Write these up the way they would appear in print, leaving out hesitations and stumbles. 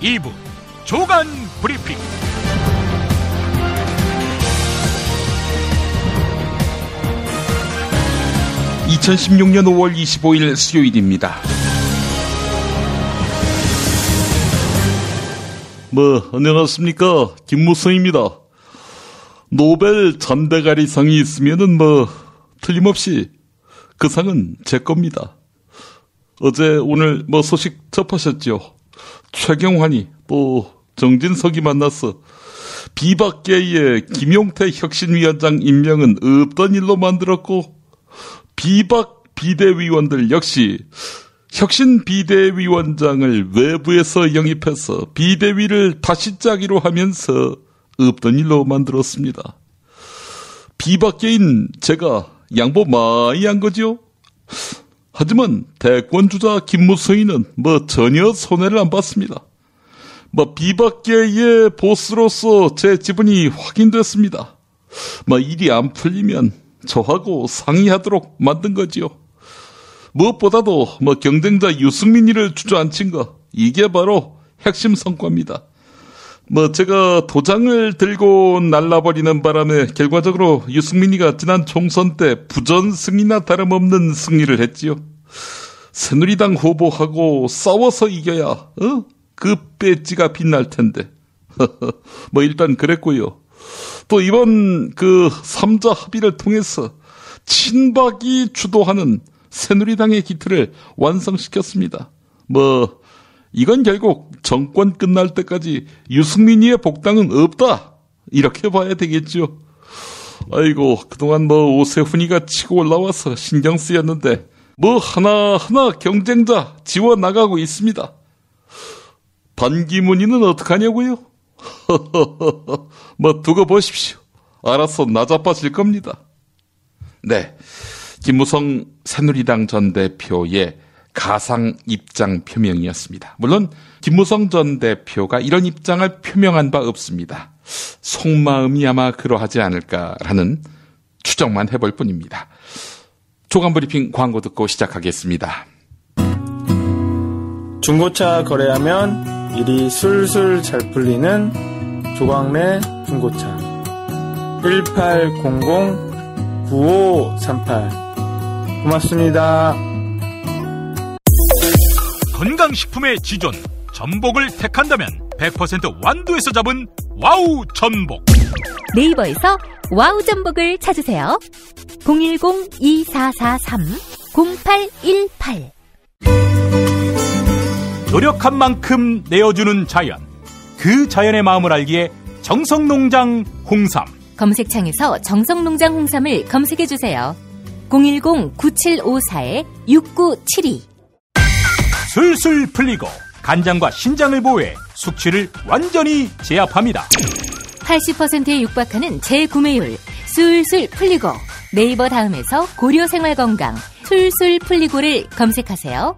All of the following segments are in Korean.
2부 조간 브리핑. 2016년 5월 25일 수요일입니다. 안녕하십니까. 김무성입니다. 노벨 잔대가리상이 있으면은 틀림없이 그 상은 제 겁니다. 어제 오늘 소식 접하셨죠? 최경환이 또 정진석이 만나서 비박계의 김용태 혁신위원장 임명은 없던 일로 만들었고, 비박 비대위원들 역시 혁신 비대위원장을 외부에서 영입해서 비대위를 다시 짜기로 하면서 없던 일로 만들었습니다. 비박계인 제가 양보 많이 한 거죠. 하지만 대권주자 김무성이는 전혀 손해를 안 봤습니다. 비박계의 보스로서 제 지분이 확인됐습니다. 일이 안 풀리면 저하고 상의하도록 만든 거지요. 무엇보다도 경쟁자 유승민이를 주저앉힌 거, 이게 바로 핵심 성과입니다. 제가 도장을 들고 날라버리는 바람에 결과적으로 유승민이가 지난 총선 때 부전승이나 다름없는 승리를 했지요. 새누리당 후보하고 싸워서 이겨야 그 배지가 빛날 텐데. 일단 그랬고요. 또 이번 3자 합의를 통해서 친박이 주도하는 새누리당의 기틀을 완성시켰습니다. 이건 결국 정권 끝날 때까지 유승민이의 복당은 없다, 이렇게 봐야 되겠죠. 아이고, 그동안 오세훈이가 치고 올라와서 신경 쓰였는데 하나하나 경쟁자 지워나가고 있습니다. 반기문이는 어떡하냐고요? 두고 보십시오. 알아서 나자빠질 겁니다. 네, 김무성 새누리당 전 대표의 가상 입장 표명이었습니다. 물론 김무성 전 대표가 이런 입장을 표명한 바 없습니다. 속마음이 아마 그러하지 않을까라는 추정만 해볼 뿐입니다. 조간브리핑 광고 듣고 시작하겠습니다. 중고차 거래하면 일이 술술 잘 풀리는 조광래 중고차. 1800-9538. 고맙습니다. 건강식품의 지존 전복을 택한다면 100% 완도에서 잡은 와우 전복. 네이버에서 와우 전복을 찾으세요. 010-2443-0818. 노력한 만큼 내어주는 자연, 그 자연의 마음을 알기에 정성농장 홍삼. 검색창에서 정성농장 홍삼을 검색해주세요. 010-9754-6972. 술술 풀리고 간장과 신장을 보호해 숙취를 완전히 제압합니다. 80%에 육박하는 재구매율 술술 풀리고. 네이버 다음에서 고려생활건강 술술 풀리고를 검색하세요.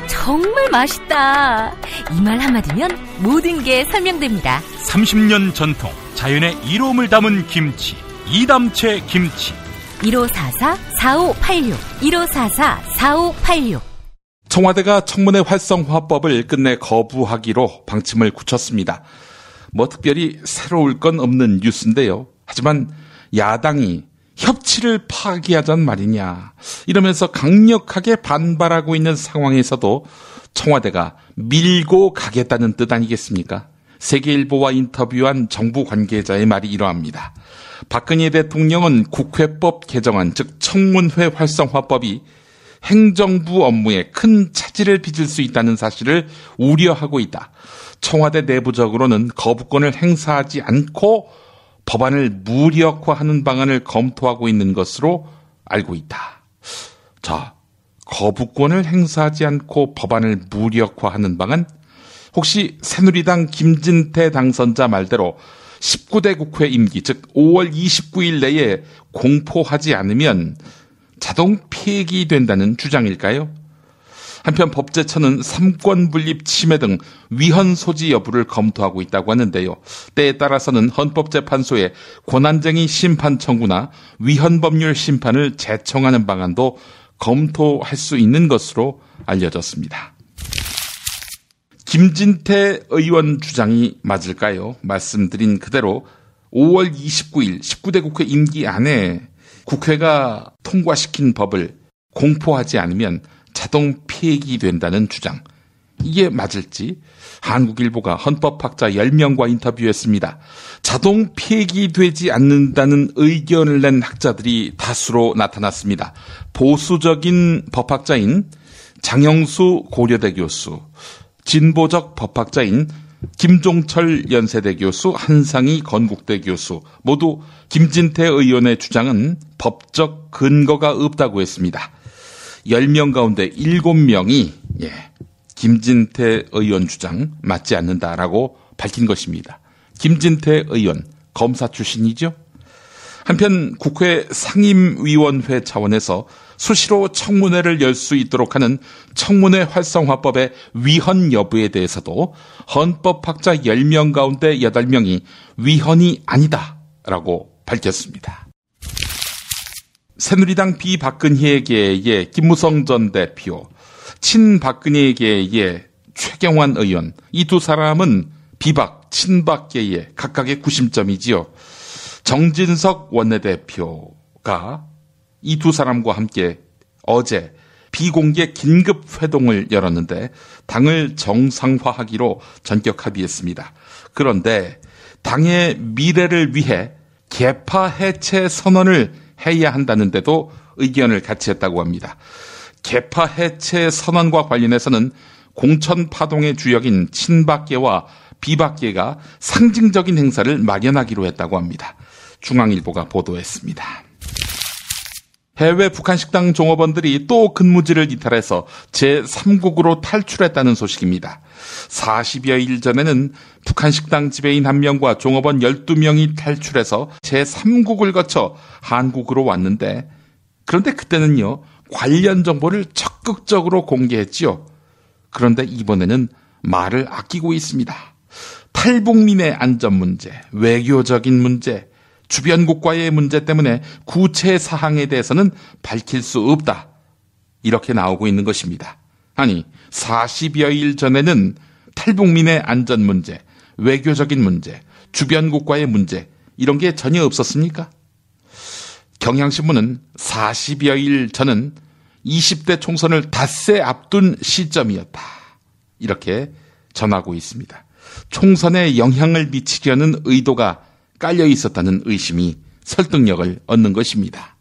정말 맛있다. 이 말 한마디면 모든 게 설명됩니다. 30년 전통 자연의 이로움을 담은 김치, 이담채 김치. 1544-4586 1544-4586. 청와대가 청문회 활성화법을 끝내 거부하기로 방침을 굳혔습니다. 특별히 새로울 건 없는 뉴스인데요. 하지만 야당이 협치를 파기하잔 말이냐, 이러면서 강력하게 반발하고 있는 상황에서도 청와대가 밀고 가겠다는 뜻 아니겠습니까? 세계일보와 인터뷰한 정부 관계자의 말이 이러합니다. 박근혜 대통령은 국회법 개정안, 즉 청문회 활성화법이 행정부 업무에 큰 차질을 빚을 수 있다는 사실을 우려하고 있다. 청와대 내부적으로는 거부권을 행사하지 않고 법안을 무력화하는 방안을 검토하고 있는 것으로 알고 있다. 자, 거부권을 행사하지 않고 법안을 무력화하는 방안? 혹시 새누리당 김진태 당선자 말대로 19대 국회 임기, 즉 5월 29일 내에 공포하지 않으면 자동 폐기된다는 주장일까요? 한편 법제처는 삼권 분립 침해 등 위헌 소지 여부를 검토하고 있다고 하는데요. 때에 따라서는 헌법재판소에 권한쟁의 심판 청구나 위헌 법률 심판을 제청하는 방안도 검토할 수 있는 것으로 알려졌습니다. 김진태 의원 주장이 맞을까요? 말씀드린 그대로 5월 29일 19대 국회 임기 안에 국회가 통과시킨 법을 공포하지 않으면 자동 폐기 된다는 주장. 이게 맞을지 한국일보가 헌법학자 10명과 인터뷰했습니다. 자동 폐기되지 않는다는 의견을 낸 학자들이 다수로 나타났습니다. 보수적인 법학자인 장영수 고려대 교수, 진보적 법학자인 김종철 연세대 교수, 한상희 건국대 교수, 모두 김진태 의원의 주장은 법적 근거가 없다고 했습니다. 10명 가운데 7명이 김진태 의원 주장 맞지 않는다라고 밝힌 것입니다. 김진태 의원, 검사 출신이죠. 한편 국회 상임위원회 차원에서 수시로 청문회를 열 수 있도록 하는 청문회 활성화법의 위헌 여부에 대해서도 헌법학자 10명 가운데 8명이 위헌이 아니다라고 밝혔습니다. 새누리당 비박근혜계의 김무성 전 대표, 친박근혜계의 최경환 의원, 이 두 사람은 비박, 친박계의 각각의 구심점이지요. 정진석 원내대표가 이 두 사람과 함께 어제 비공개 긴급 회동을 열었는데 당을 정상화하기로 전격 합의했습니다. 그런데 당의 미래를 위해 계파 해체 선언을 해야 한다는데도 의견을 같이 했다고 합니다. 계파 해체 선언과 관련해서는 공천 파동의 주역인 친박계와 비박계가 상징적인 행사를 마련하기로 했다고 합니다. 중앙일보가 보도했습니다. 해외 북한식당 종업원들이 또 근무지를 이탈해서 제3국으로 탈출했다는 소식입니다. 40여일 전에는 북한식당 지배인 1명과 종업원 12명이 탈출해서 제3국을 거쳐 한국으로 왔는데, 그런데 그때는요, 관련 정보를 적극적으로 공개했지요. 그런데 이번에는 말을 아끼고 있습니다. 탈북민의 안전 문제, 외교적인 문제, 주변국과의 문제 때문에 구체 사항에 대해서는 밝힐 수 없다. 이렇게 나오고 있는 것입니다. 아니, 40여일 전에는 탈북민의 안전 문제, 외교적인 문제, 주변국과의 문제, 이런 게 전혀 없었습니까? 경향신문은 40여일 전은 20대 총선을 닷새 앞둔 시점이었다. 이렇게 전하고 있습니다. 총선에 영향을 미치려는 의도가 깔려 있었다는 의심이 설득력을 얻는 것입니다.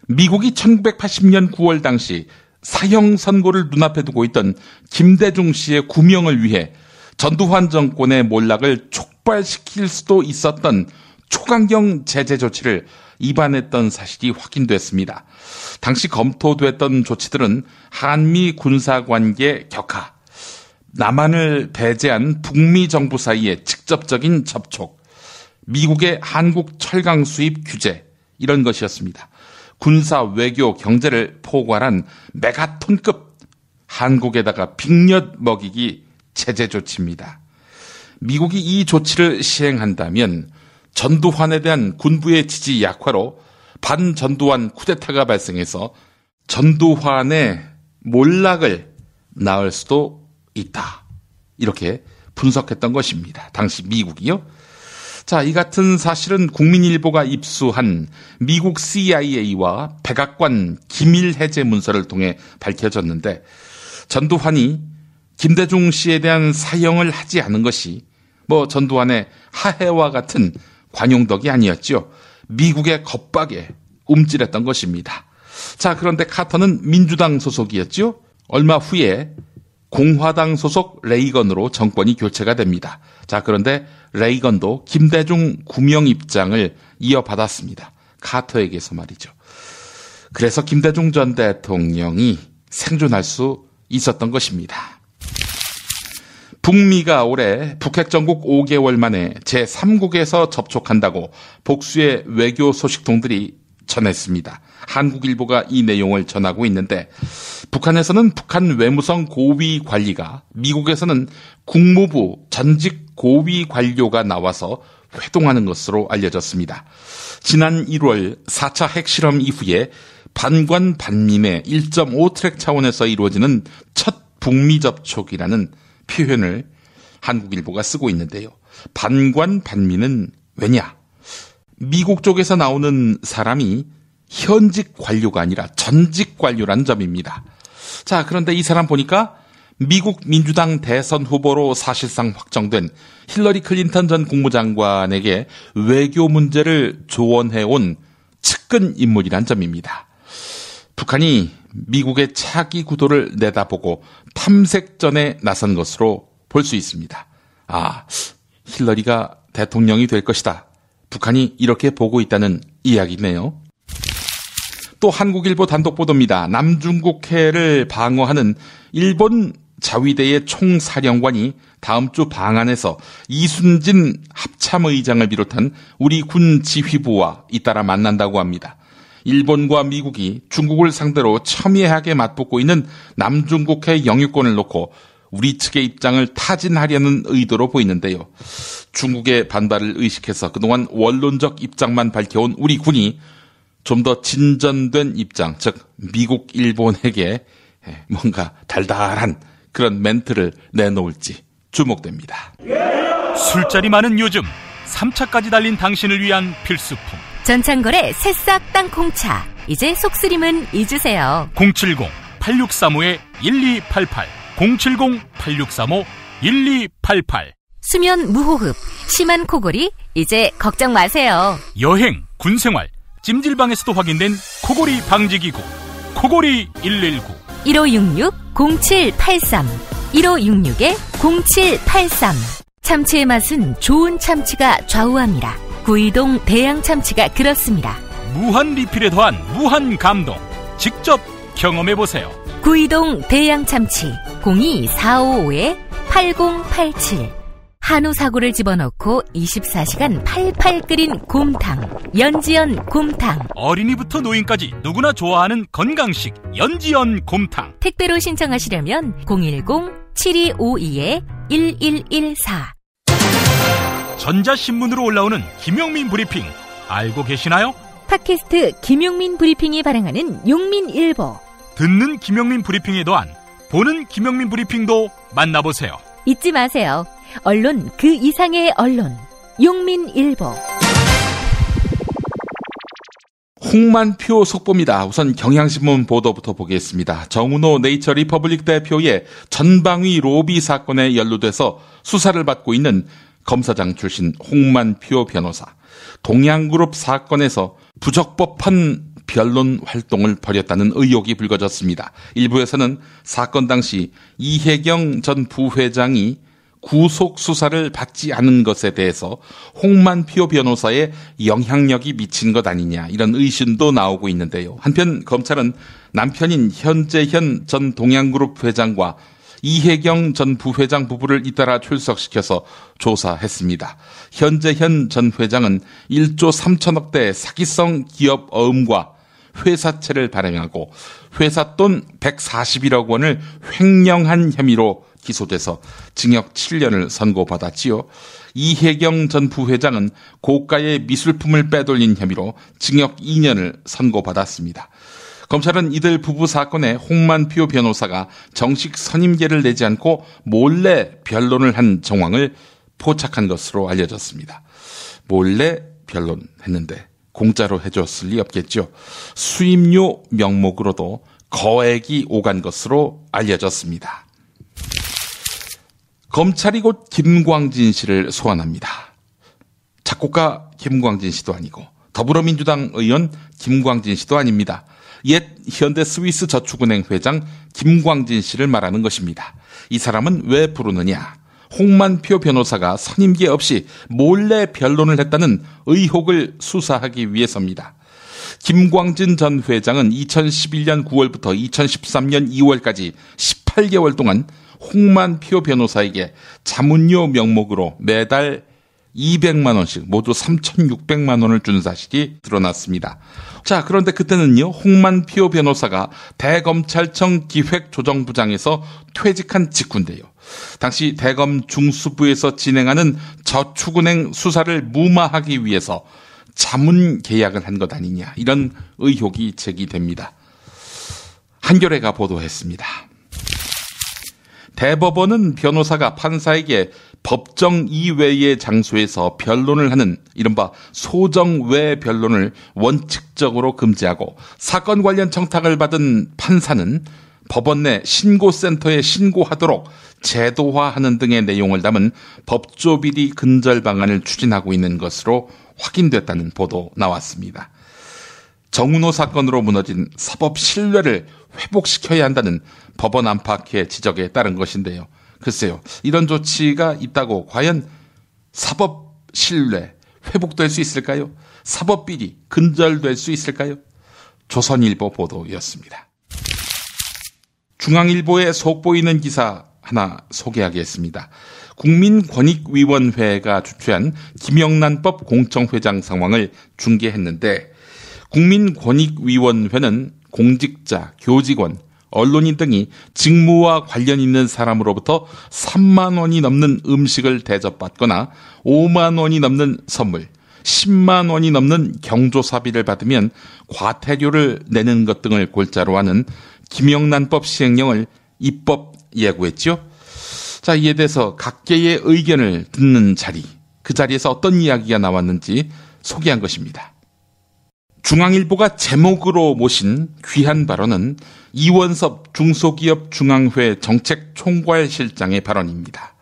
미국이 1980년 9월 당시 사형 선고를 눈앞에 두고 있던 김대중 씨의 구명을 위해 전두환 정권의 몰락을 촉발시킬 수도 있었던 초강경 제재 조치를 위반했던 사실이 확인됐습니다. 당시 검토됐던 조치들은 한미 군사관계 격화, 남한을 배제한 북미 정부 사이의 직접적인 접촉, 미국의 한국 철강 수입 규제, 이런 것이었습니다. 군사, 외교, 경제를 포괄한 메가톤급 한국에다가 빅엿 먹이기 제재 조치입니다. 미국이 이 조치를 시행한다면 전두환에 대한 군부의 지지 약화로 반전두환 쿠데타가 발생해서 전두환의 몰락을 낳을 수도 있다. 이렇게 분석했던 것입니다. 당시 미국이요. 자, 이 같은 사실은 국민일보가 입수한 미국 CIA와 백악관 기밀 해제 문서를 통해 밝혀졌는데, 전두환이 김대중 씨에 대한 사형을 하지 않은 것이 전두환의 하해와 같은 관용덕이 아니었죠. 미국의 겁박에 움찔했던 것입니다. 자, 그런데 카터는 민주당 소속이었죠. 얼마 후에 공화당 소속 레이건으로 정권이 교체가 됩니다. 자, 그런데 레이건도 김대중 구명 입장을 이어받았습니다. 카터에게서 말이죠. 그래서 김대중 전 대통령이 생존할 수 있었던 것입니다. 북미가 올해 북핵 정국 5개월 만에 제3국에서 접촉한다고 복수의 외교 소식통들이 전했습니다. 한국일보가 이 내용을 전하고 있는데, 북한에서는 북한 외무성 고위 관리가, 미국에서는 국무부 전직 고위 관료가 나와서 회동하는 것으로 알려졌습니다. 지난 1월 4차 핵실험 이후에 반관 반민의 1.5트랙 차원에서 이루어지는 첫 북미 접촉이라는 표현을 한국일보가 쓰고 있는데요. 반관반미는 왜냐? 미국 쪽에서 나오는 사람이 현직 관료가 아니라 전직 관료라는 점입니다. 자, 그런데 이 사람 보니까 미국 민주당 대선 후보로 사실상 확정된 힐러리 클린턴 전 국무장관에게 외교 문제를 조언해온 측근 인물이란 점입니다. 북한이 미국의 차기 구도를 내다보고 탐색전에 나선 것으로 볼 수 있습니다. 아, 힐러리가 대통령이 될 것이다. 북한이 이렇게 보고 있다는 이야기네요. 또 한국일보 단독 보도입니다. 남중국해를 방어하는 일본 자위대의 총사령관이 다음 주 방한에서 이순진 합참의장을 비롯한 우리 군 지휘부와 잇따라 만난다고 합니다. 일본과 미국이 중국을 상대로 첨예하게 맞붙고 있는 남중국해 영유권을 놓고 우리 측의 입장을 타진하려는 의도로 보이는데요. 중국의 반발을 의식해서 그동안 원론적 입장만 밝혀온 우리 군이 좀 더 진전된 입장, 즉 미국, 일본에게 뭔가 달달한 그런 멘트를 내놓을지 주목됩니다. 술자리 많은 요즘 3차까지 달린 당신을 위한 필수품 전창걸의 새싹 땅콩차. 이제 속쓰림은 잊으세요. 070-8635-1288 070-8635-1288 수면 무호흡, 심한 코골이 이제 걱정 마세요. 여행, 군생활, 찜질방에서도 확인된 코골이 방지기구 코골이 119 1566-0783 1566-0783 참치의 맛은 좋은 참치가 좌우합니다. 구이동 대양참치가 그렇습니다. 무한 리필에 더한 무한 감동 직접 경험해보세요. 구이동 대양참치 02-455-8087 한우 사고를 집어넣고 24시간 팔팔 끓인 곰탕 연지연 곰탕. 어린이부터 노인까지 누구나 좋아하는 건강식 연지연 곰탕. 택배로 신청하시려면 010-7252-1114 전자신문으로 올라오는 김용민 브리핑 알고 계시나요? 팟캐스트 김용민 브리핑이 발행하는 용민일보. 듣는 김용민 브리핑에 더한 보는 김용민 브리핑도 만나보세요. 잊지 마세요. 언론 그 이상의 언론 용민일보. 홍만표 속보입니다. 우선 경향신문 보도부터 보겠습니다. 정은호 네이처 리퍼블릭 대표의 전방위 로비 사건에 연루돼서 수사를 받고 있는 검사장 출신 홍만표 변호사. 동양그룹 사건에서 부적법한 변론 활동을 벌였다는 의혹이 불거졌습니다. 일부에서는 사건 당시 이혜경 전 부회장이 구속 수사를 받지 않은 것에 대해서 홍만표 변호사의 영향력이 미친 것 아니냐 이런 의심도 나오고 있는데요. 한편 검찰은 남편인 현재현 전 동양그룹 회장과 이혜경 전 부회장 부부를 잇따라 출석시켜서 조사했습니다. 현재현 전 회장은 1조 3천억대 사기성 기업 어음과 회사채를 발행하고 회사 돈 141억 원을 횡령한 혐의로 기소돼서 징역 7년을 선고받았지요. 이혜경 전 부회장은 고가의 미술품을 빼돌린 혐의로 징역 2년을 선고받았습니다. 검찰은 이들 부부 사건에 홍만표 변호사가 정식 선임계를 내지 않고 몰래 변론을 한 정황을 포착한 것으로 알려졌습니다. 몰래 변론했는데 공짜로 해줬을 리 없겠죠. 수임료 명목으로도 거액이 오간 것으로 알려졌습니다. 검찰이 곧 김광진 씨를 소환합니다. 작곡가 김광진 씨도 아니고 더불어민주당 의원 김광진 씨도 아닙니다. 옛 현대 스위스 저축은행 회장 김광진 씨를 말하는 것입니다. 이 사람은 왜 부르느냐? 홍만표 변호사가 선임계 없이 몰래 변론을 했다는 의혹을 수사하기 위해서입니다. 김광진 전 회장은 2011년 9월부터 2013년 2월까지 18개월 동안 홍만표 변호사에게 자문료 명목으로 매달 200만 원씩 모두 3,600만 원을 준 사실이 드러났습니다. 자, 그런데 그때는요, 홍만표 변호사가 대검찰청 기획조정부장에서 퇴직한 직후인데요. 당시 대검 중수부에서 진행하는 저축은행 수사를 무마하기 위해서 자문 계약을 한 것 아니냐, 이런 의혹이 제기됩니다. 한겨레가 보도했습니다. 대법원은 변호사가 판사에게 법정 이외의 장소에서 변론을 하는 이른바 소정외 변론을 원칙적으로 금지하고, 사건 관련 청탁을 받은 판사는 법원 내 신고센터에 신고하도록 제도화하는 등의 내용을 담은 법조비리 근절 방안을 추진하고 있는 것으로 확인됐다는 보도 나왔습니다. 정은호 사건으로 무너진 사법 신뢰를 회복시켜야 한다는 법원 안팎의 지적에 따른 것인데요. 글쎄요, 이런 조치가 있다고 과연 사법 신뢰 회복될 수 있을까요? 사법 비리 근절될 수 있을까요? 조선일보 보도였습니다. 중앙일보에 속보이는 기사 하나 소개하겠습니다. 국민권익위원회가 주최한 김영란법 공청회장 상황을 중계했는데, 국민권익위원회는 공직자, 교직원, 언론인 등이 직무와 관련 있는 사람으로부터 3만 원이 넘는 음식을 대접받거나 5만 원이 넘는 선물, 10만 원이 넘는 경조사비를 받으면 과태료를 내는 것 등을 골자로 하는 김영란법 시행령을 입법 예고했죠. 자, 이에 대해서 각계의 의견을 듣는 자리, 그 자리에서 어떤 이야기가 나왔는지 소개한 것입니다. 중앙일보가 제목으로 모신 귀한 발언은 이원섭 중소기업중앙회 정책총괄실장의 발언입니다.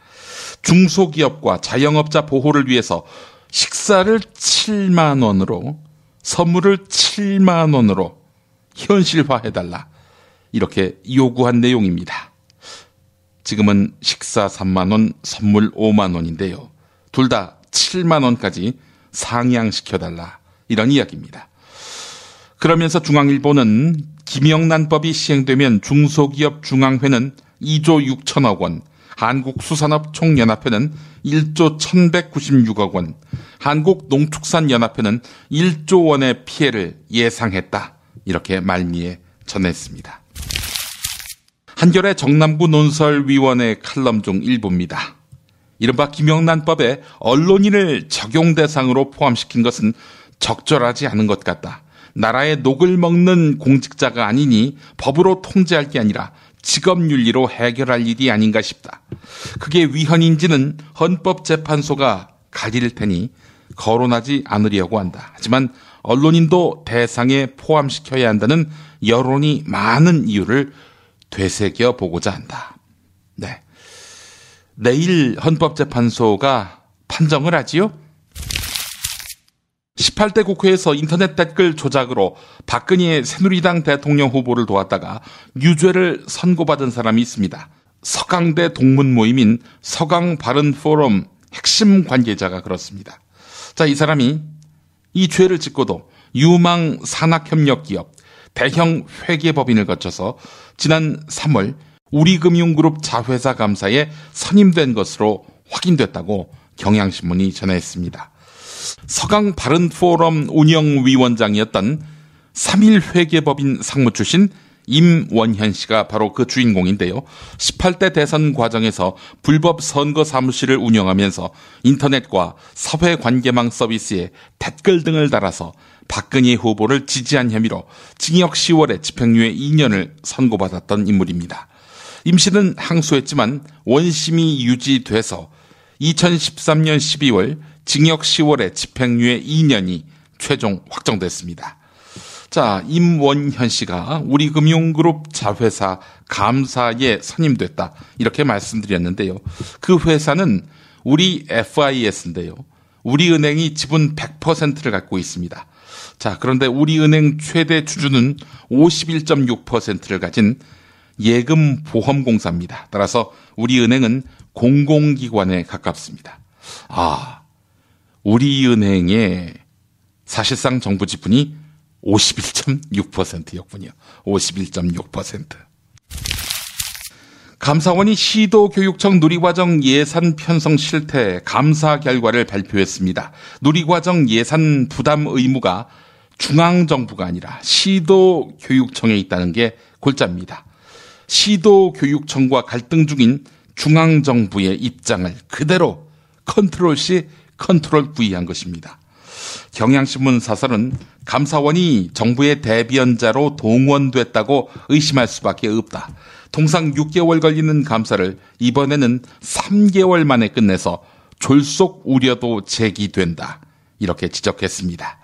중소기업과 자영업자 보호를 위해서 식사를 7만 원으로, 선물을 7만 원으로 현실화해달라, 이렇게 요구한 내용입니다. 지금은 식사 3만 원, 선물 5만 원인데요. 둘 다 7만 원까지 상향시켜달라, 이런 이야기입니다. 그러면서 중앙일보는 김영란법이 시행되면 중소기업중앙회는 2조 6천억 원, 한국수산업총연합회는 1조 1196억 원, 한국농축산연합회는 1조 원의 피해를 예상했다, 이렇게 말미에 전했습니다. 한겨레 정남구 논설위원회 칼럼 중 일부입니다. 이른바 김영란법에 언론인을 적용 대상으로 포함시킨 것은 적절하지 않은 것 같다. 나라의 녹을 먹는 공직자가 아니니 법으로 통제할 게 아니라 직업윤리로 해결할 일이 아닌가 싶다. 그게 위헌인지는 헌법재판소가 가릴 테니 거론하지 않으려고 한다. 하지만 언론인도 대상에 포함시켜야 한다는 여론이 많은 이유를 되새겨 보고자 한다. 네. 내일 헌법재판소가 판정을 하지요? 18대 국회에서 인터넷 댓글 조작으로 박근혜 새누리당 대통령 후보를 도왔다가 유죄를 선고받은 사람이 있습니다. 서강대 동문 모임인 서강바른포럼 핵심 관계자가 그렇습니다. 자, 이 사람이 이 죄를 짓고도 유망 산학협력기업 대형 회계법인을 거쳐서 지난 3월 우리금융그룹 자회사 감사에 선임된 것으로 확인됐다고 경향신문이 전했습니다. 서강 바른포럼 운영위원장이었던 3.1회계법인 상무 출신 임원현 씨가 바로 그 주인공인데요. 18대 대선 과정에서 불법 선거 사무실을 운영하면서 인터넷과 사회관계망 서비스에 댓글 등을 달아서 박근혜 후보를 지지한 혐의로 징역 10월에 집행유예 2년을 선고받았던 인물입니다. 임 씨는 항소했지만 원심이 유지돼서 2013년 12월 징역 10월에 집행유예 2년이 최종 확정됐습니다. 자, 임원현 씨가 우리금융그룹 자회사 감사에 선임됐다, 이렇게 말씀드렸는데요. 그 회사는 우리 FIS인데요. 우리은행이 지분 100%를 갖고 있습니다. 자, 그런데 우리은행 최대 주주는 51.6%를 가진 예금보험공사입니다. 따라서 우리은행은 공공기관에 가깝습니다. 우리은행의 사실상 정부 지분이 51.6%였군요. 51.6%. 감사원이 시도교육청 누리과정 예산 편성 실태 감사 결과를 발표했습니다. 누리과정 예산 부담 의무가 중앙정부가 아니라 시도교육청에 있다는 게 골자입니다. 시도교육청과 갈등 중인 중앙정부의 입장을 그대로 컨트롤 C, 컨트롤 V한 것입니다. 경향신문 사설은 감사원이 정부의 대변자로 동원됐다고 의심할 수밖에 없다. 통상 6개월 걸리는 감사를 이번에는 3개월 만에 끝내서 졸속 우려도 제기된다. 이렇게 지적했습니다.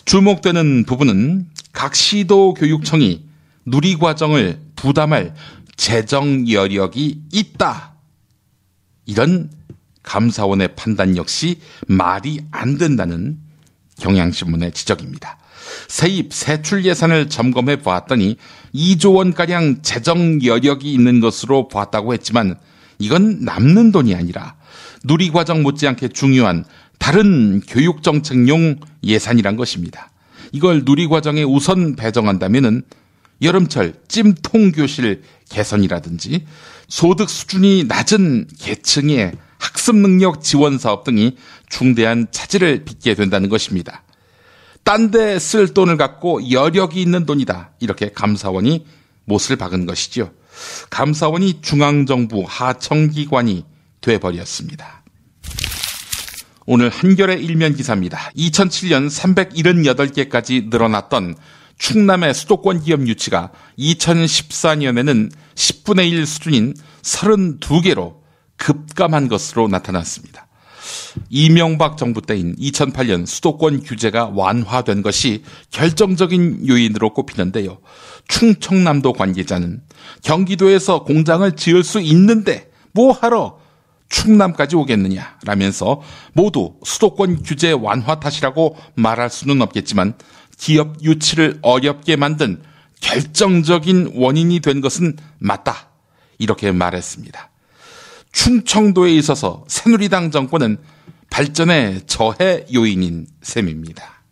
주목되는 부분은 각 시도교육청이 누리과정을 부담할 재정 여력이 있다. 이런 감사원의 판단 역시 말이 안 된다는 경향신문의 지적입니다. 세입 세출 예산을 점검해 보았더니 2조 원가량 재정 여력이 있는 것으로 보았다고 했지만 이건 남는 돈이 아니라 누리과정 못지않게 중요한 다른 교육정책용 예산이란 것입니다. 이걸 누리과정에 우선 배정한다면은 여름철 찜통교실 개선이라든지 소득 수준이 낮은 계층의 학습능력 지원 사업 등이 중대한 차질을 빚게 된다는 것입니다. 딴 데 쓸 돈을 갖고 여력이 있는 돈이다. 이렇게 감사원이 못을 박은 것이죠. 감사원이 중앙정부 하청기관이 돼버렸습니다. 오늘 한겨레 일면 기사입니다. 2007년 378개까지 늘어났던 충남의 수도권 기업 유치가 2014년에는 10분의 1 수준인 32개로 급감한 것으로 나타났습니다. 이명박 정부 때인 2008년 수도권 규제가 완화된 것이 결정적인 요인으로 꼽히는데요. 충청남도 관계자는 경기도에서 공장을 지을 수 있는데 뭐하러 충남까지 오겠느냐 라면서 모두 수도권 규제 완화 탓이라고 말할 수는 없겠지만 기업 유치를 어렵게 만든 결정적인 원인이 된 것은 맞다. 이렇게 말했습니다. 충청도에 있어서 새누리당 정권은 발전의 저해 요인인 셈입니다.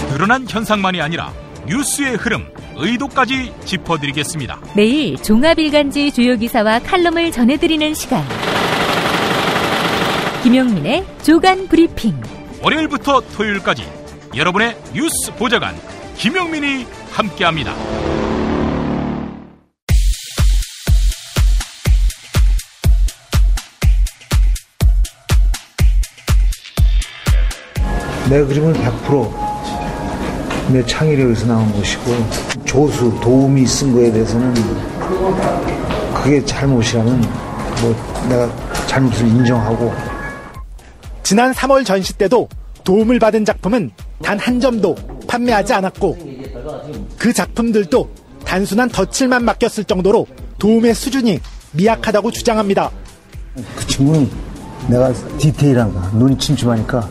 드러난 현상만이 아니라 뉴스의 흐름, 의도까지 짚어드리겠습니다. 매일 종합일간지 주요 기사와 칼럼을 전해드리는 시간. 김용민의 조간 브리핑. 월요일부터 토요일까지 여러분의 뉴스 보좌관 김용민이 함께합니다. 내 그림은 100% 내 창의력에서 나온 것이고 조수, 도우미 쓴 거에 대해서는 그게 잘못이라면 내가 잘못을 인정하고. 지난 3월 전시 때도 도움을 받은 작품은 단 한 점도 판매하지 않았고 그 작품들도 단순한 덧칠만 맡겼을 정도로 도움의 수준이 미약하다고 주장합니다. 그 친구는 내가 디테일한 거, 눈이 침침하니까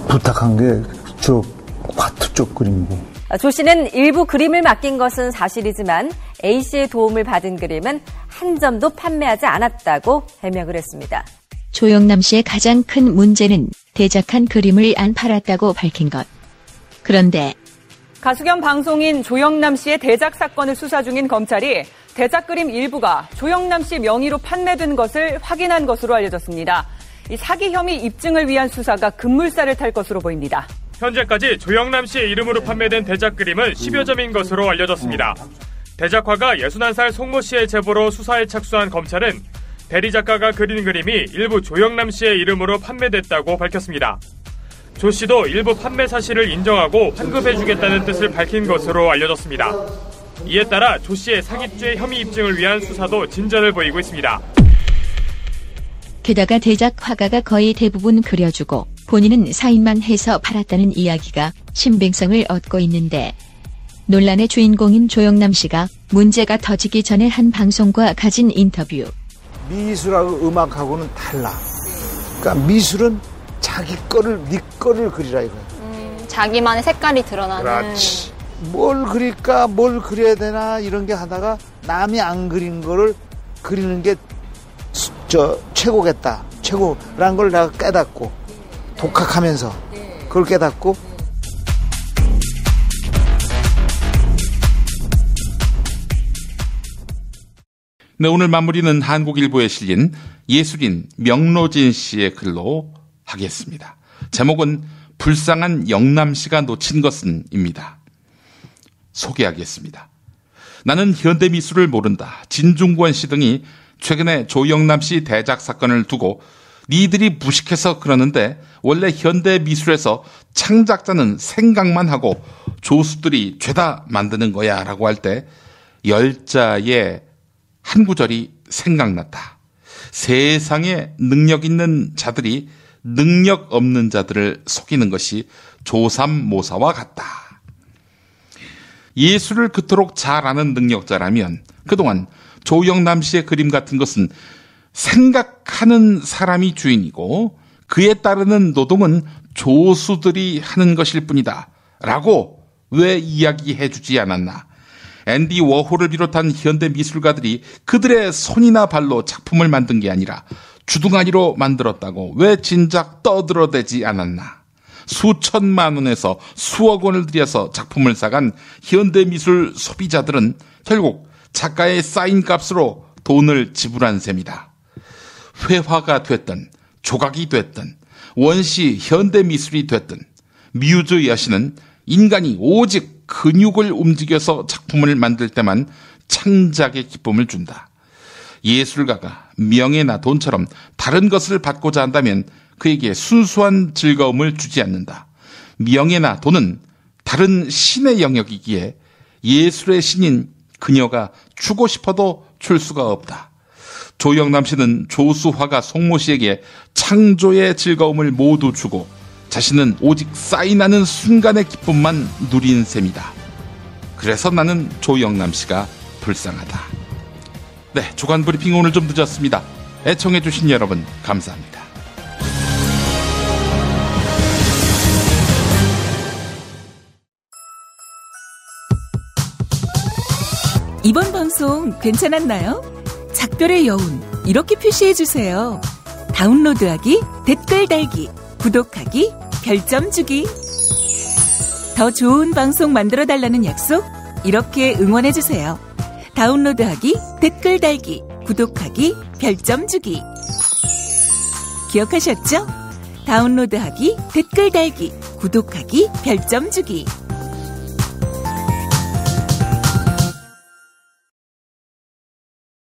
부탁한 게 저 화투 쪽 그림이고. 조 씨는 일부 그림을 맡긴 것은 사실이지만 A 씨의 도움을 받은 그림은 한 점도 판매하지 않았다고 해명을 했습니다. 조영남 씨의 가장 큰 문제는 대작한 그림을 안 팔았다고 밝힌 것. 그런데 가수 겸 방송인 조영남 씨의 대작 사건을 수사 중인 검찰이 대작 그림 일부가 조영남 씨 명의로 판매된 것을 확인한 것으로 알려졌습니다. 이 사기 혐의 입증을 위한 수사가 급물살을 탈 것으로 보입니다. 현재까지 조영남 씨의 이름으로 판매된 대작 그림은 10여 점인 것으로 알려졌습니다. 대작화가 61살 송모 씨의 제보로 수사에 착수한 검찰은 대리 작가가 그린 그림이 일부 조영남 씨의 이름으로 판매됐다고 밝혔습니다. 조 씨도 일부 판매 사실을 인정하고 환급해주겠다는 뜻을 밝힌 것으로 알려졌습니다. 이에 따라 조 씨의 사기죄 혐의 입증을 위한 수사도 진전을 보이고 있습니다. 게다가 대작 화가가 거의 대부분 그려주고 본인은 사인만 해서 팔았다는 이야기가 신빙성을 얻고 있는데, 논란의 주인공인 조영남 씨가 문제가 터지기 전에 한 방송과 가진 인터뷰. 미술하고 음악하고는 달라. 그러니까 미술은 자기 거를, 네 거를 그리라 이거야. 자기만의 색깔이 드러나는. 그렇지. 뭘 그릴까, 뭘 그려야 되나 이런 게 하다가 남이 안 그린 거를 그리는 게 최고겠다. 최고라는 걸 내가 깨닫고, 독학하면서 그걸 깨닫고. 네, 오늘 마무리는 한국일보에 실린 예술인 명로진 씨의 글로 하겠습니다. 제목은 불쌍한 영남 씨가 놓친 것은입니다. 소개하겠습니다. 나는 현대미술을 모른다. 진중권 씨 등이 최근에 조영남 씨 대작 사건을 두고 니들이 무식해서 그러는데 원래 현대 미술에서 창작자는 생각만 하고 조수들이 죄다 만드는 거야 라고 할 때 열자의 한 구절이 생각났다. 세상에 능력 있는 자들이 능력 없는 자들을 속이는 것이 조삼모사와 같다. 예술을 그토록 잘 아는 능력자라면 그동안 조영남 씨의 그림 같은 것은 생각하는 사람이 주인이고 그에 따르는 노동은 조수들이 하는 것일 뿐이다 라고 왜 이야기해 주지 않았나. 앤디 워홀을 비롯한 현대 미술가들이 그들의 손이나 발로 작품을 만든 게 아니라 주둥아리로 만들었다고 왜 진작 떠들어대지 않았나. 수천만 원에서 수억 원을 들여서 작품을 사간 현대 미술 소비자들은 결국 작가의 사인값으로 돈을 지불한 셈이다. 회화가 됐든 조각이 됐든 원시 현대 미술이 됐든 뮤즈 여신은 인간이 오직 근육을 움직여서 작품을 만들 때만 창작의 기쁨을 준다. 예술가가 명예나 돈처럼 다른 것을 받고자 한다면 그에게 순수한 즐거움을 주지 않는다. 명예나 돈은 다른 신의 영역이기에 예술의 신인 그녀가 주고 싶어도 줄 수가 없다. 조영남 씨는 조수화가 송모 씨에게 창조의 즐거움을 모두 주고 자신은 오직 사인하는 순간의 기쁨만 누린 셈이다. 그래서 나는 조영남 씨가 불쌍하다. 네, 주간 브리핑 오늘 좀 늦었습니다. 애청해 주신 여러분 감사합니다. 이번 방송 괜찮았나요? 작별의 여운 이렇게 표시해주세요. 다운로드하기, 댓글 달기, 구독하기, 별점 주기. 더 좋은 방송 만들어달라는 약속 이렇게 응원해주세요. 다운로드하기, 댓글 달기, 구독하기, 별점 주기. 기억하셨죠? 다운로드하기, 댓글 달기, 구독하기, 별점 주기.